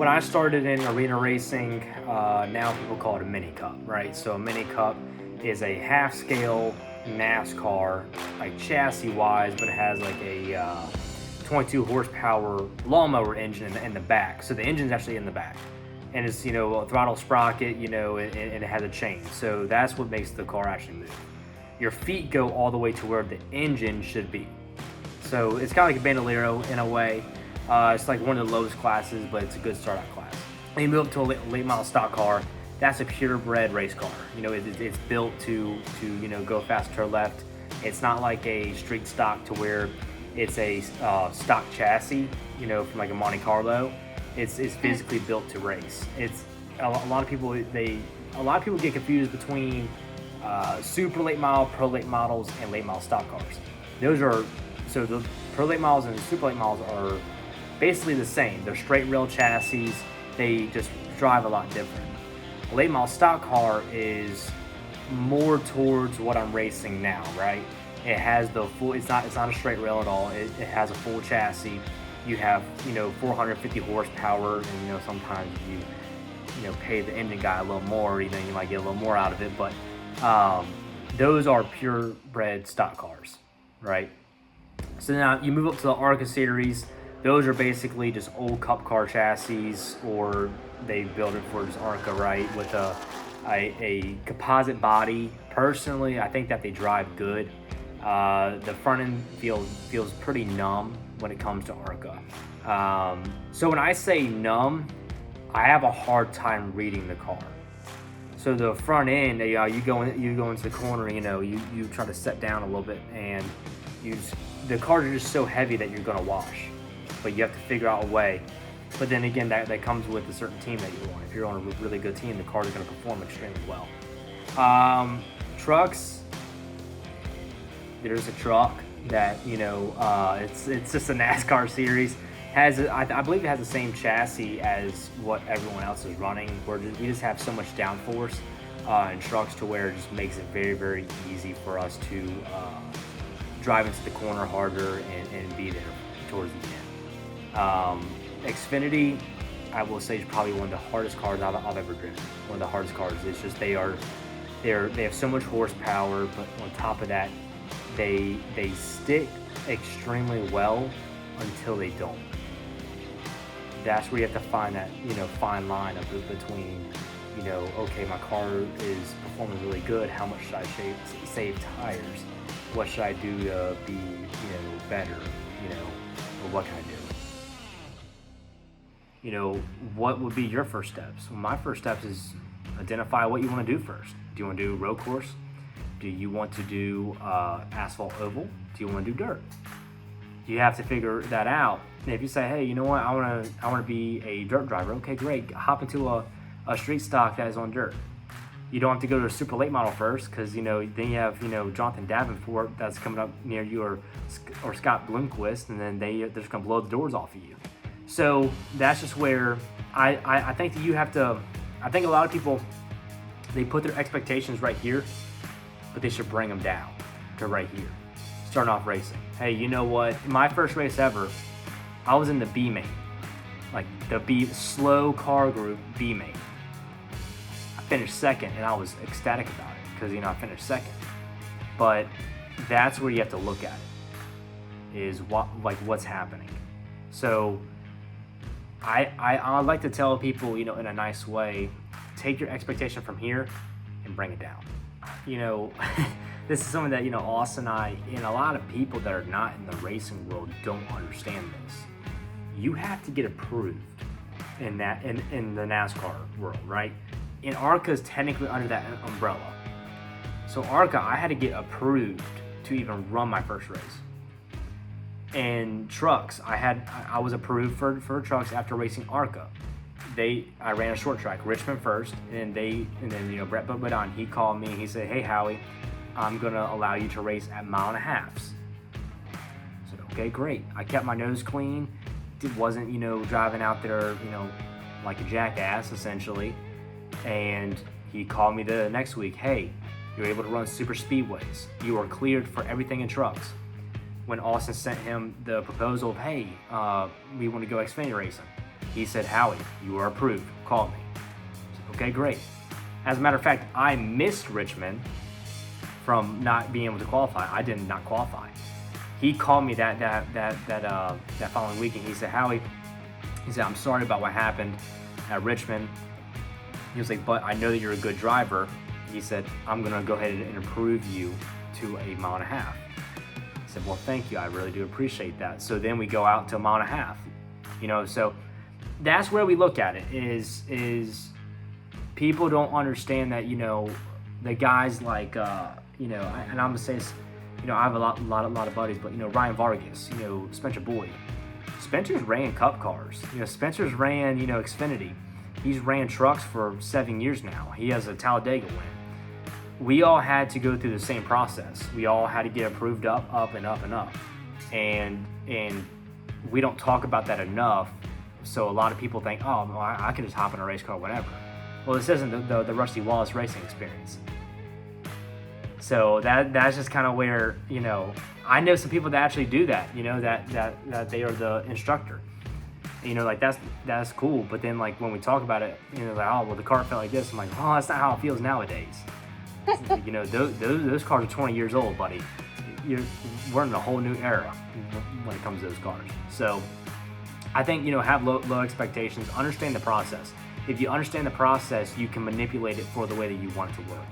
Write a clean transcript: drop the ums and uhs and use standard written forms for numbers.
when I started in arena racing, now people call it a mini cup, right? So a mini cup is a half-scale NASCAR, like chassis-wise, but it has like a 22 horsepower lawnmower engine in the back. So the engine's actually in the back, and it's a throttle sprocket, and it has a chain. So that's what makes the car actually move. Your feet go all the way to where the engine should be. So it's kind of like a Bandolero in a way. It's like one of the lowest classes, but it's a good start-out class. And you move up to a late model stock car. That's a purebred race car. It's built to go fast to the left. It's not like a street stock to where it's a stock chassis, from like a Monte Carlo. It's physically built to race. It's a lot of people get confused between super late model, pro late models, and late model stock cars. So the pro late models and the super late models are basically the same. They're straight rail chassis. They just drive a lot different. A late model stock car is more towards what I'm racing now, right? It has the full. It's not a straight rail at all. It has a full chassis. You have 450 horsepower, and sometimes you pay the engine guy a little more. You might get a little more out of it, but those are purebred stock cars, right? So now you move up to the ARCA series. Those are basically just old cup car chassis, or they build it for just ARCA, right? With a composite body. Personally, I think that they drive good. The front end feels pretty numb when it comes to ARCA. So when I say numb, I have a hard time reading the car. So the front end, you go into the corner, you try to set down a little bit, and the cars are just so heavy that you're gonna wash. But you have to figure out a way. But then again, that comes with a certain team that you're on. If you're on a really good team, the cars are gonna perform extremely well. Trucks, there's a truck that it's just a NASCAR series. I believe it has the same chassis as what everyone else is running. We just have so much downforce in trucks to where it just makes it very, very easy for us to drive into the corner harder and be there towards the end. Xfinity, I will say, is probably one of the hardest cars I've ever driven. One of the hardest cars. It's just they have so much horsepower, but on top of that, they stick extremely well until they don't. That's where you have to find that fine line between okay, my car is performing really good. How much should I save tires? What should I do to be better? Or what can I do? What would be your first steps? Well, my first steps is identify what you want to do first. Do you want to do road course? Do you want to do asphalt oval? Do you want to do dirt? You have to figure that out. And if you say, hey, you know what, I want to be a dirt driver. Okay, great. Hop into a street stock that is on dirt. You don't have to go to a super late model first, because then you have Jonathan Davenport that's coming up near you, or Scott Bloomquist, and then they're just gonna blow the doors off of you. So that's just where I think that you have to. I think a lot of people, they put their expectations right here, but they should bring them down to right here. Starting off racing. Hey, you know what? My first race ever, I was in the B main, like the B slow car group B main. I finished second, and I was ecstatic about it because I finished second. But that's where you have to look at it, is what's happening. So I like to tell people, in a nice way, take your expectation from here and bring it down. This is something that Austin and I, and a lot of people that are not in the racing world, don't understand this. You have to get approved in the NASCAR world, right? And ARCA is technically under that umbrella. So ARCA, I had to get approved to even run my first race. And trucks, I was approved for trucks after racing ARCA. I ran a short track, Richmond first, and then Brett Bodon, he called me and he said, hey Howie, I'm gonna allow you to race at 1.5 miles. I said, okay, great. I kept my nose clean. It wasn't, driving out there, like a jackass essentially. And he called me the next week, hey, you're able to run super speedways. You are cleared for everything in trucks. When Austin sent him the proposal of, hey, we want to go Xfinity racing. He said, Howie, you are approved. Call me. I said, okay, great. As a matter of fact, I missed Richmond from not being able to qualify. I did not qualify. He called me that following week, and he said, Howie, he said, I'm sorry about what happened at Richmond. He was like, but I know that you're a good driver. He said, I'm gonna go ahead and approve you to a mile and a half. I said, well, thank you. I really do appreciate that. So then we go out to a mile and a half. So that's where we look at it is people don't understand that, the guys like, and I'm gonna say this, I have a lot of buddies, but Ryan Vargas, Spencer Boyd. Spencer's ran Cup cars. Spencer's ran, Xfinity. He's ran trucks for 7 years now. He has a Talladega win. We all had to go through the same process. We all had to get approved up, and up, and up. And we don't talk about that enough. So a lot of people think, oh, well, I can just hop in a race car, whatever. Well, this isn't the Rusty Wallace racing experience. So that's just kind of where, I know some people that actually do that, that they are the instructor. Like that's cool. But then like when we talk about it, like, oh, well, the car felt like this. I'm like, oh, that's not how it feels nowadays. Those cars are 20 years old, buddy. We're in a whole new era when it comes to those cars. So I think, have low expectations, understand the process. If you understand the process, you can manipulate it for the way that you want it to work.